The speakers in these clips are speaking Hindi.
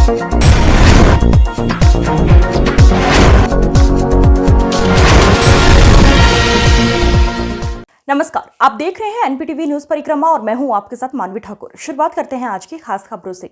नमस्कार, आप देख रहे हैं एनपीटीवी न्यूज परिक्रमा और मैं हूं आपके साथ मानवी ठाकुर। शुरुआत करते हैं आज की खास खबरों से।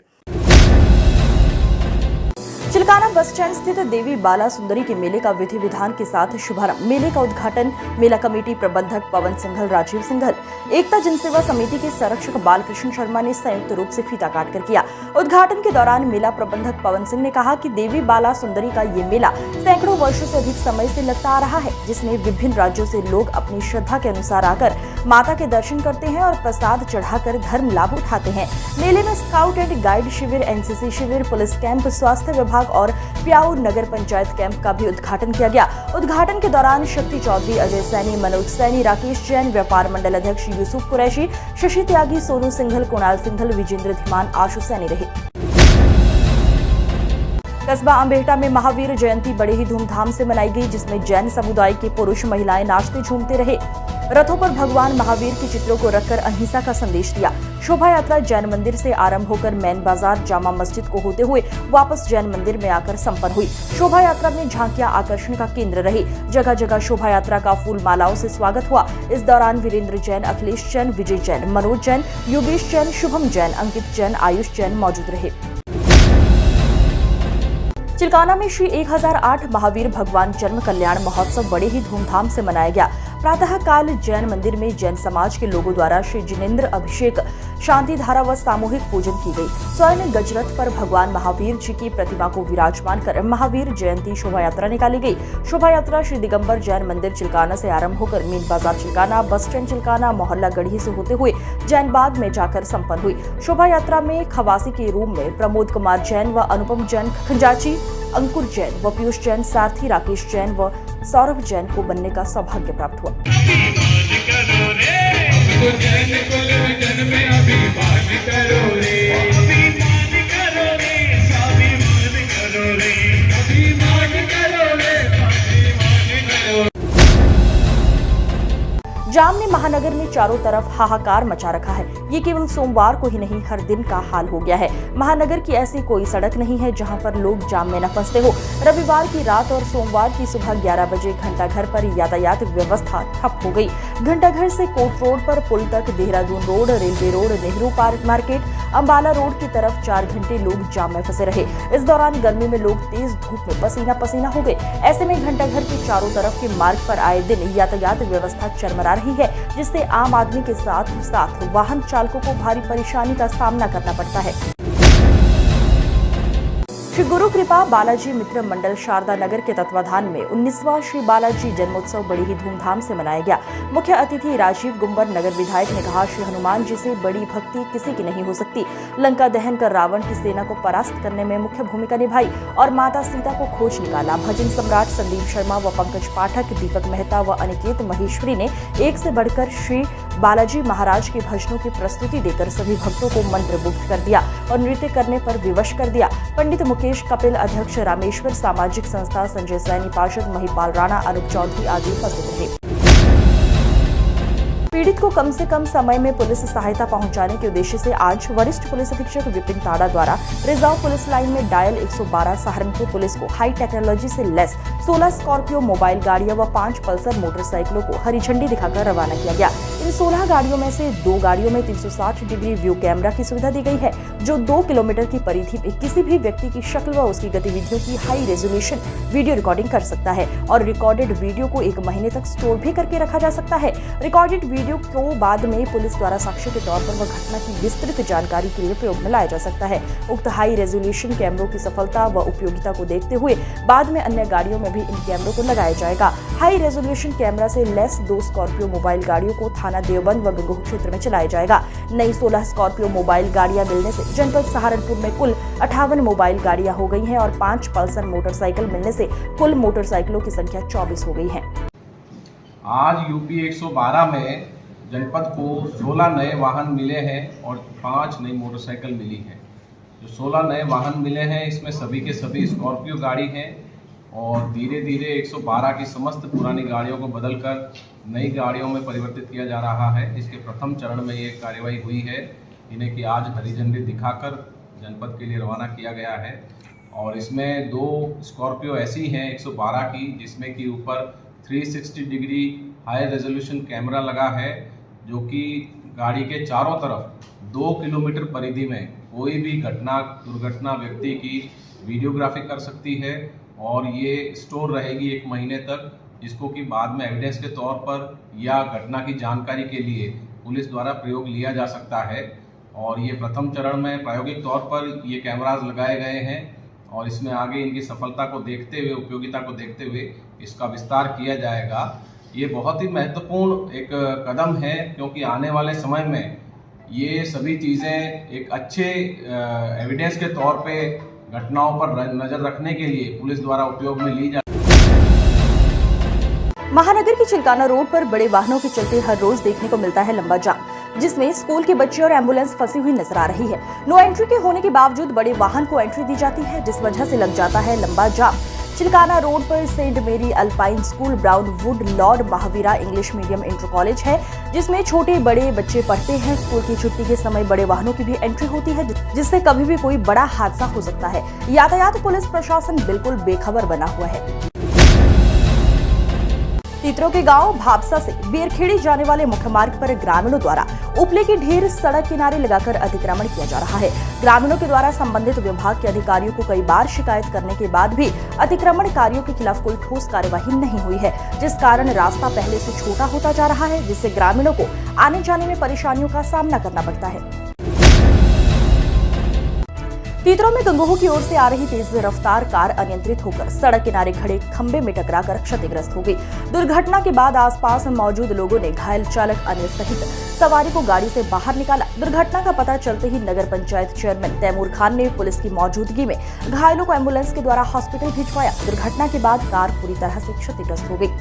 चिलकाना बस स्टैंड स्थित देवी बाला सुंदरी के मेले का विधि विधान के साथ शुभारंभ। मेले का उद्घाटन मेला कमेटी प्रबंधक पवन सिंघल, राजीव सिंघल, एकता जनसेवा समिति के संरक्षक बालकृष्ण शर्मा ने संयुक्त रूप से फीता काटकर किया। उद्घाटन के दौरान मेला प्रबंधक पवन सिंह ने कहा कि देवी बाला सुंदरी का ये मेला सैकड़ों वर्षों से अधिक समय से लगता आ रहा है, जिसमें विभिन्न राज्यों से लोग अपनी श्रद्धा के अनुसार आकर माता के दर्शन करते हैं और प्रसाद चढ़ाकर धर्म लाभ उठाते हैं। मेले में स्काउट एंड गाइड शिविर, एनसीसी शिविर, पुलिस कैंप, स्वास्थ्य विभाग और प्याऊ नगर पंचायत कैंप का भी उद्घाटन किया गया। उद्घाटन के दौरान शक्ति चौधरी, अजय सैनी, मनोज सैनी, राकेश जैन, व्यापार मंडल अध्यक्ष यूसुफ कुरैशी, शशि त्यागी, सोनू सिंघल, कुणाल सिंघल, विजेंद्र धीमान, आशु सैनी रहे। कस्बा अम्बेहटा में महावीर जयंती बड़े ही धूमधाम से मनाई गई, जिसमें जैन समुदाय के पुरुष महिलाएं नाचते झूमते रहे। रथों पर भगवान महावीर के चित्रों को रखकर अहिंसा का संदेश दिया। शोभा यात्रा जैन मंदिर से आरंभ होकर मैन बाजार, जामा मस्जिद को होते हुए वापस जैन मंदिर में आकर संपन्न हुई। शोभा यात्रा में झांकियां आकर्षण का केंद्र रही। जगह जगह शोभा यात्रा का फूल मालाओं से स्वागत हुआ। इस दौरान वीरेंद्र जैन, अखिलेश जैन, विजय जैन, मनोज जैन, योगेश जैन, शुभम जैन, अंकित जैन, आयुष जैन मौजूद रहे। चिलकाना में श्री 1008 महावीर भगवान जन्म कल्याण महोत्सव बड़े ही धूमधाम से मनाया गया। प्रातः काल जैन मंदिर में जैन समाज के लोगों द्वारा श्री जिनेन्द्र अभिषेक, शांति धारा व सामूहिक पूजन की गई। स्वर्ण गजरथ पर भगवान महावीर जी की प्रतिमा को विराजमान कर महावीर जयंती शोभा यात्रा निकाली गई। शोभा यात्रा श्री दिगंबर जैन मंदिर चिलकाना से आरंभ होकर मीन बाजार चिलकाना, बस स्टैंड चिलकाना, मोहल्ला गढ़ी से होते हुए जैन बाग में जाकर संपन्न हुई। शोभा यात्रा में खवासी के रूप में प्रमोद कुमार जैन व अनुपम जैन, खंजाची अंकुर जैन व पीयूष जैन, सारथी राकेश जैन व सौरभ जैन को बनने का सौभाग्य प्राप्त हुआ। जाम ने महानगर में चारों तरफ हाहाकार मचा रखा है। ये केवल सोमवार को ही नहीं, हर दिन का हाल हो गया है। महानगर की ऐसी कोई सड़क नहीं है जहां पर लोग जाम में न फंसते हो। रविवार की रात और सोमवार की सुबह 11 बजे घंटाघर पर यातायात व्यवस्था ठप हो गई। घंटाघर से कोट रोड पर पुल तक, Dehradun road, railway road, Nehru park market, Ambala road की तरफ 4 घंटे लोग जाम में फंसे रहे। इस दौरान गर्मी में लोग तेज धूप में पसीना पसीना हो गए। ऐसे में घंटाघर के चारों तरफ के मार्ग पर आए दिन यातायात व्यवस्था चरमरा रही है, जिससे आम आदमी के साथ साथ वाहन चालकों को भारी परेशानी का सामना करना पड़ता है। श्री गुरु कृपा बालाजी मित्र मंडल शारदा नगर के तत्वाधान में 19वां श्री बालाजी जन्मोत्सव बड़ी ही धूमधाम से मनाया गया। मुख्य अतिथि राजीव गुंबर नगर विधायक ने कहा, श्री हनुमान जी से बड़ी भक्ति किसी की नहीं हो सकती। लंका दहन कर रावण की सेना को परास्त करने में मुख्य भूमिका निभाई और माता सीता को खोज निकाला। भजन सम्राट संदीप शर्मा व पंकज पाठक, दीपक मेहता व अनिकेत महेश्वरी ने एक से बढ़कर श्री बालाजी महाराज के भजनों की प्रस्तुति देकर सभी भक्तों को मंत्रमुग्ध कर दिया और नृत्य करने पर विवश कर दिया। पंडित मुकेश कपिल, अध्यक्ष रामेश्वर सामाजिक संस्था, संजय सैनी, पार्षद महिपाल राणा, अनूप चौधरी आदि उपस्थित रहे। पीड़ित को कम से कम समय में पुलिस सहायता पहुंचाने के उद्देश्य से आज वरिष्ठ पुलिस अधीक्षक विपिन ताड़ा द्वारा रिजर्व पुलिस लाइन में डायल 112 सहारनपुर पुलिस को हाई टेक्नोलॉजी से लैस 16 स्कॉर्पियो मोबाइल गाड़ियां व 5 पल्सर मोटरसाइकिलों को हरी झंडी दिखाकर रवाना किया गया। इन 16 गाड़ियों में से 2 गाड़ियों में 360 डिग्री व्यू कैमरा की सुविधा दी गई है, जो 2 किलोमीटर की परिधि में किसी भी व्यक्ति की शक्ल व उसकी गतिविधियों की हाई रेजोल्यूशन वीडियो रिकॉर्डिंग कर सकता है और रिकॉर्डेड वीडियो को 1 महीने तक स्टोर भी करके रखा जा सकता है। रिकॉर्डेड वीडियो को बाद में पुलिस द्वारा साक्ष्य के तौर पर वह घटना की विस्तृत जानकारी के लिए प्रयोग में लाया जा सकता है। उक्त हाई रेजोल्यूशन कैमरों की सफलता व उपयोगिता को देखते हुए बाद में अन्य गाड़ियों में भी इन कैमरों को लगाया जाएगा। हाई रेजोल्यूशन कैमरा से लैस 2 स्कॉर्पियो मोबाइल गाड़ियों को थाना देवबंद व गंगोह क्षेत्र में चलाया जाएगा। नई 16 स्कॉर्पियो मोबाइल गाड़ियां मिलने से जनपद सहारनपुर में कुल 58 मोबाइल गाड़ियां हो गई हैं और 5 पल्सर मोटरसाइकिल मिलने से कुल मोटरसाइकिलों की संख्या 24 हो गई है। आज यूपी 112 में जनपद को 16 नए वाहन मिले हैं और 5 नई मोटरसाइकिल मिली हैं। जो 16 नए वाहन मिले हैं इसमें सभी के सभी स्कॉर्पियो गाड़ी हैं और धीरे धीरे 112 की समस्त पुरानी गाड़ियों को बदलकर नई गाड़ियों में परिवर्तित किया जा रहा है। इसके प्रथम चरण में ये कार्यवाही हुई है। इन्हें कि आज हरी झंडी दिखाकर जनपद के लिए रवाना किया गया है। और इसमें 2 स्कॉर्पियो ऐसी हैं 112 की, जिसमें कि ऊपर 360 डिग्री हाई रेजोल्यूशन कैमरा लगा है, जो कि गाड़ी के चारों तरफ 2 किलोमीटर परिधि में कोई भी घटना दुर्घटना व्यक्ति की वीडियोग्राफी कर सकती है। और ये स्टोर रहेगी 1 महीने तक, जिसको कि बाद में एविडेंस के तौर पर या घटना की जानकारी के लिए पुलिस द्वारा प्रयोग लिया जा सकता है। और ये प्रथम चरण में प्रायोगिक तौर पर ये कैमरास लगाए गए हैं और इसमें आगे इनकी सफलता को देखते हुए, उपयोगिता को देखते हुए इसका विस्तार किया जाएगा। ये बहुत ही महत्वपूर्ण एक कदम है, क्योंकि आने वाले समय में ये सभी चीज़ें एक अच्छे एविडेंस के तौर पे घटनाओं पर नज़र रखने के लिए पुलिस द्वारा उपयोग में ली जा। महानगर की चिल्काना रोड पर बड़े वाहनों के चलते हर रोज देखने को मिलता है लंबा जाम, जिसमें स्कूल के बच्चे और एम्बुलेंस फंसी हुई नजर आ रही है। नो एंट्री के होने के बावजूद बड़े वाहन को एंट्री दी जाती है, जिस वजह से लग जाता है लंबा जाम। चिल्काना रोड पर सेंट मेरी alpine school, brown would, Lord Mahavira English medium inter college है, जिसमें छोटे बड़े बच्चे पढ़ते हैं। स्कूल की छुट्टी के समय बड़े वाहनों की भी एंट्री होती है, जिससे कभी भी कोई बड़ा हादसा हो सकता है। यातायात पुलिस प्रशासन बिल्कुल बेखबर बना हुआ है। तीतरो के गांव भापसा से बेरखेड़ी जाने वाले मुख्य मार्ग पर ग्रामीणों द्वारा उपले की ढेर सड़क किनारे लगाकर अतिक्रमण किया जा रहा है। ग्रामीणों के द्वारा संबंधित विभाग के अधिकारियों को कई बार शिकायत करने के बाद भी अतिक्रमणकारियों के खिलाफ कोई ठोस कार्यवाही नहीं हुई है, जिस कारण रास्ता पहले से छोटा होता जा रहा है, जिससे ग्रामीणों को आने जाने में परेशानियों का सामना करना पड़ता है। तीतरो में गंगोह की ओर से आ रही तेज रफ्तार कार अनियंत्रित होकर सड़क किनारे खड़े खंबे में टकराकर क्षतिग्रस्त हो गई। दुर्घटना के बाद आसपास मौजूद लोगों ने घायल चालक अनिल सहित सवारी को गाड़ी से बाहर निकाला। दुर्घटना का पता चलते ही नगर पंचायत चेयरमैन तैमूर खान ने पुलिस की मौजूदगी में घायलों को एम्बुलेंस के द्वारा हॉस्पिटल भिजवाया। दुर्घटना के बाद कार पूरी तरह से क्षतिग्रस्त हो गई।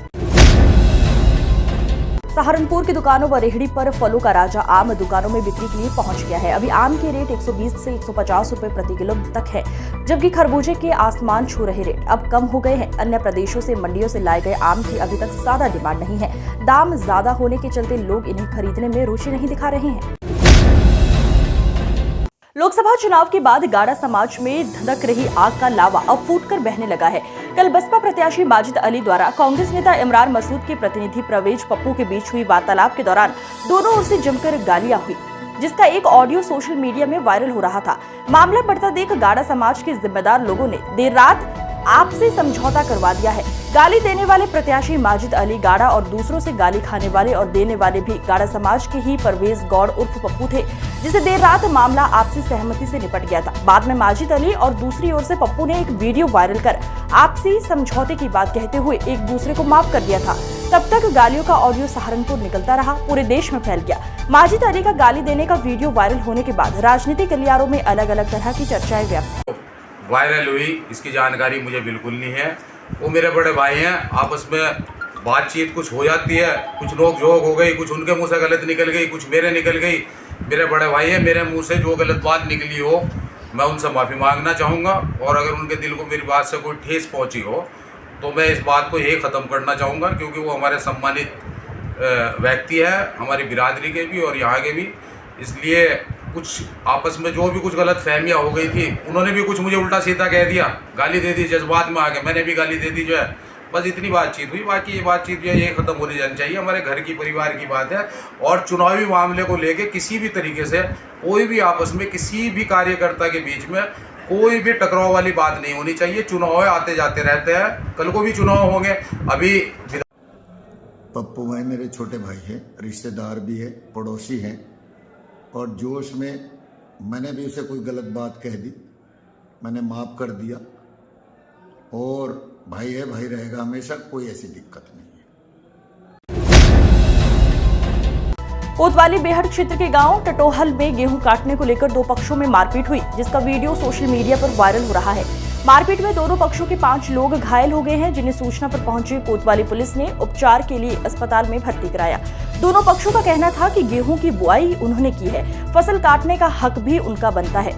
सहारनपुर की दुकानों व रेहड़ी पर फलों का राजा आम दुकानों में बिक्री के लिए पहुंच गया है। अभी आम के रेट 120 से 150 रुपए प्रति किलो तक है, जबकि खरबूजे के आसमान छू रहे रेट अब कम हो गए हैं। अन्य प्रदेशों से मंडियों से लाए गए आम की अभी तक ज्यादा डिमांड नहीं है। दाम ज्यादा होने के चलते लोग इन्हें खरीदने में रुचि नहीं दिखा रहे हैं। लोकसभा चुनाव के बाद गाड़ा समाज में धधक रही आग का लावा अब फूटकर बहने लगा है। कल बसपा प्रत्याशी माजिद अली द्वारा कांग्रेस नेता इमरान मसूद के प्रतिनिधि प्रवेश पप्पू के बीच हुई वार्तालाप के दौरान दोनों ओर से जमकर गालियां हुई, जिसका एक ऑडियो सोशल मीडिया में वायरल हो रहा था। मामला बढ़ता देख गाड़ा समाज के जिम्मेदार लोगों ने देर रात आपसी समझौता करवा दिया है। गाली देने वाले प्रत्याशी माजिद अली गाड़ा और दूसरों से गाली खाने वाले और देने वाले भी गाड़ा समाज के ही परवेज गौड़ उर्फ पप्पू थे, जिसे देर रात मामला आपसी सहमति से निपट गया था। बाद में माजिद अली और दूसरी ओर से पप्पू ने एक वीडियो वायरल कर आपसी समझौते की बात कहते हुए एक दूसरे को माफ कर दिया था। तब तक गालियों का ऑडियो सहारनपुर निकलता रहा, पूरे देश में फैल गया। माजिद अली का गाली देने का वीडियो वायरल होने के बाद राजनीतिक गलियारों में अलग अलग तरह की चर्चाएं व्याप्त वायरल हुई, इसकी जानकारी मुझे बिल्कुल नहीं है। वो मेरे बड़े भाई हैं, आपस में बातचीत कुछ हो जाती है, कुछ नोक झोंक हो गई, कुछ उनके मुंह से गलत निकल गई, कुछ मेरे निकल गई। मेरे बड़े भाई हैं, मेरे मुंह से जो गलत बात निकली हो मैं उनसे माफ़ी मांगना चाहूँगा, और अगर उनके दिल को मेरी बात से कोई ठेस पहुँची हो तो मैं इस बात को यही ख़त्म करना चाहूँगा, क्योंकि वो हमारे सम्मानित व्यक्ति है, हमारी बिरादरी के भी और यहाँ के भी। इसलिए कुछ आपस में जो भी कुछ गलत फहमियाँ हो गई थी, उन्होंने भी कुछ मुझे उल्टा सीधा कह दिया, गाली दे दी, जज्बात में आ गए, मैंने भी गाली दे दी जो है। बस इतनी बातचीत हुई, बाकी ये बातचीत जो है ये ख़त्म होने जानी चाहिए। हमारे घर की परिवार की बात है, और चुनावी मामले को लेके किसी भी तरीके से कोई भी आपस में किसी भी कार्यकर्ता के बीच में कोई भी टकराव वाली बात नहीं होनी चाहिए। चुनाव आते जाते रहते हैं, कल को भी चुनाव होंगे। अभी पप्पू भाई मेरे छोटे भाई हैं, रिश्तेदार भी है, पड़ोसी हैं, और जोश में मैंने भी उसे कोई गलत बात कह दी, मैंने माफ़ कर दिया, और भाई है भाई रहेगा हमेशा, कोई ऐसी दिक्कत नहीं है। कोतवाली बेहड़ क्षेत्र के गांव टटोहल में गेहूं काटने को लेकर दो पक्षों में मारपीट हुई, जिसका वीडियो सोशल मीडिया पर वायरल हो रहा है। मारपीट में दोनों पक्षों के 5 लोग घायल हो गए हैं, जिन्हें सूचना पर पहुंची कोतवाली पुलिस ने उपचार के लिए अस्पताल में भर्ती कराया। दोनों पक्षों का कहना था कि गेहूं की बुआई उन्होंने की है, फसल काटने का हक भी उनका बनता है।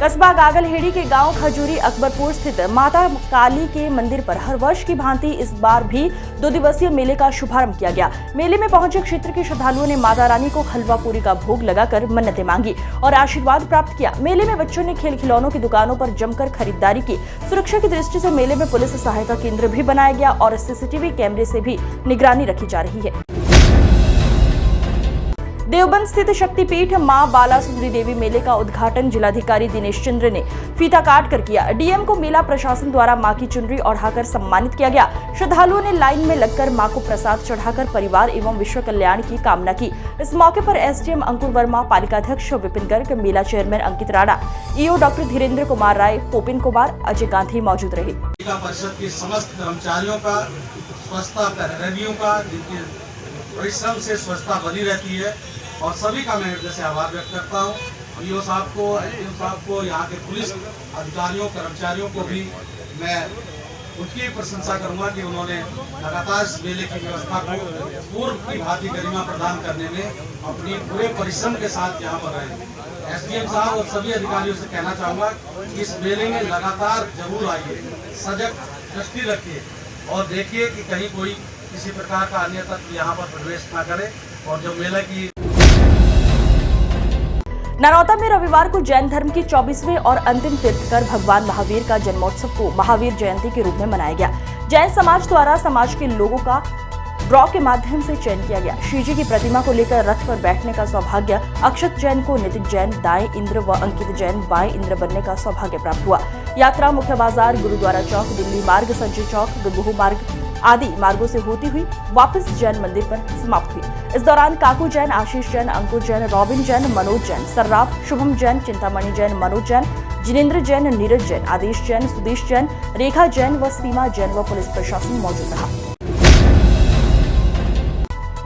कस्बा गागलहेड़ी के गांव खजूरी अकबरपुर स्थित माता काली के मंदिर पर हर वर्ष की भांति इस बार भी 2 दिवसीय मेले का शुभारंभ किया गया। मेले में पहुंचे क्षेत्र के श्रद्धालुओं ने माता रानी को हलवा पूरी का भोग लगाकर मन्नतें मांगी और आशीर्वाद प्राप्त किया। मेले में बच्चों ने खेल खिलौनों की दुकानों पर जमकर खरीदारी की। सुरक्षा की दृष्टि से मेले में पुलिस सहायता केंद्र भी बनाया गया और सीसीटीवी कैमरे से भी निगरानी रखी जा रही है। देवबंद स्थित शक्तिपीठ मां बालासुंदरी देवी मेले का उद्घाटन जिलाधिकारी दिनेश चंद्र ने फीता काट कर किया। डीएम को मेला प्रशासन द्वारा मां की चुनरी ओढ़ाकर सम्मानित किया गया। श्रद्धालुओं ने लाइन में लगकर मां को प्रसाद चढ़ाकर परिवार एवं विश्व कल्याण की कामना की। इस मौके पर एसडीएम अंकुर वर्मा, पालिकाध्यक्ष विपिन गर्ग, मेला चेयरमैन अंकित राणा, ईओ डॉक्टर धीरेन्द्र कुमार राय, पोपिन कुमार, अजय गांधी मौजूद रहे। परिषद के समस्त कर्मचारियों का, स्वच्छता कर्मचारियों का, जिनके परिश्रम से स्वच्छता बनी रहती है, और सभी का मैं हृदय से आभार व्यक्त करता हूँ। ईओ साहब को, एसडीएम साहब को, यहाँ के पुलिस अधिकारियों, कर्मचारियों को भी मैं उनकी प्रशंसा करूँगा कि उन्होंने लगातार इस मेले की व्यवस्था को पूर्व की भांति गरिमा प्रदान करने में अपनी पूरे परिश्रम के साथ यहाँ पर रहे। एसडीएम साहब और सभी अधिकारियों से कहना चाहूँगा कि इस मेले में लगातार जरूर आइए, सजग दृष्टि रखिए और देखिए कि कहीं कोई किसी प्रकार का अन्य तत्व यहाँ पर प्रवेश न करे। और जो मेला की नरौता में रविवार को जैन धर्म की 24वें और अंतिम तीर्थकर भगवान महावीर का जन्मोत्सव को महावीर जयंती के रूप में मनाया गया। जैन समाज द्वारा समाज के लोगों का ड्रॉ के माध्यम से चयन किया गया। श्री जी की प्रतिमा को लेकर रथ पर बैठने का सौभाग्य अक्षत जैन को नितिन जैन दाएं इंद्र व अंकित जैन बाएं इंद्र बनने का सौभाग्य प्राप्त हुआ। यात्रा मुख्य बाजार, गुरुद्वारा चौक, दिल्ली मार्ग, संजय चौक, गंगोह मार्ग आदि मार्गों से होती हुई वापस जैन मंदिर पर समाप्त हुई। इस दौरान काकू जैन, आशीष जैन, अंकुर जैन, रॉबिन जैन, मनोज जैन, सर्राफ, शुभम जैन, चिंतामणि जैन, मनोज जैन, जिनेन्द्र जैन, नीरज जैन, आदेश जैन, सुदेश जैन, रेखा जैन व सीमा जैन व पुलिस प्रशासन मौजूद रहा।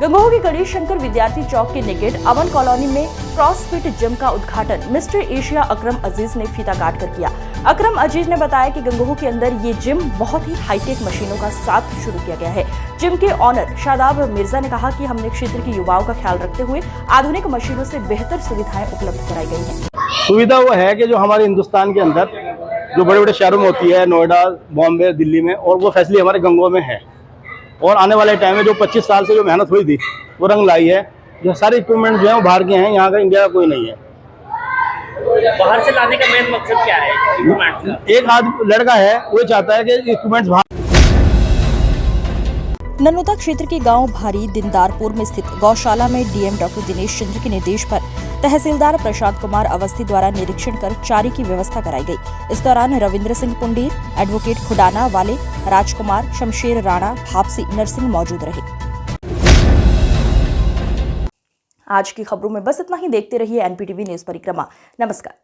गंगोह के गणेश शंकर विद्यार्थी चौक के निकट अवन कॉलोनी में क्रॉसफिट जिम का उद्घाटन मिस्टर एशिया अकरम अजीज ने फीता काट कर किया। अकरम अजीज ने बताया कि गंगोह के अंदर ये जिम बहुत ही हाईटेक मशीनों का साथ शुरू किया गया है। जिम के ऑनर शादाब मिर्जा ने कहा कि हमने क्षेत्र के युवाओं का ख्याल रखते हुए आधुनिक मशीनों से बेहतर सुविधाएं उपलब्ध कराई गई हैं। सुविधा वो है कि जो हमारे हिंदुस्तान के अंदर जो बड़े बड़े शहरों में होती है, नोएडा, बॉम्बे, दिल्ली में, और वो फैसिलिटी हमारे गंगोह में है। और आने वाले टाइम में जो 25 साल से जो मेहनत हुई थी वो रंग लाई है। जो सारे इक्विपमेंट जो है वो बाहर के हैं, यहाँ का इंडिया का कोई नहीं है। बाहर से लाने का मेन मकसद क्या है इक्विपमेंट का? एक आध लड़का है वो चाहता है कि इक्विपमेंट्स बाहर। ननौता क्षेत्र के गांव भारी दिनदारपुर में स्थित गौशाला में डीएम डॉक्टर दिनेश चंद्र के निर्देश पर तहसीलदार प्रसाद कुमार अवस्थी द्वारा निरीक्षण कर चारे की व्यवस्था कराई गई। इस दौरान रविंद्र सिंह पुंडीर, एडवोकेट खुडाना वाले, राजकुमार, शमशेर राणा, भापसी नरसिंह मौजूद रहे। आज की खबरों में बस इतना ही। देखते रहिए एनपीटीवी न्यूज परिक्रमा। नमस्कार।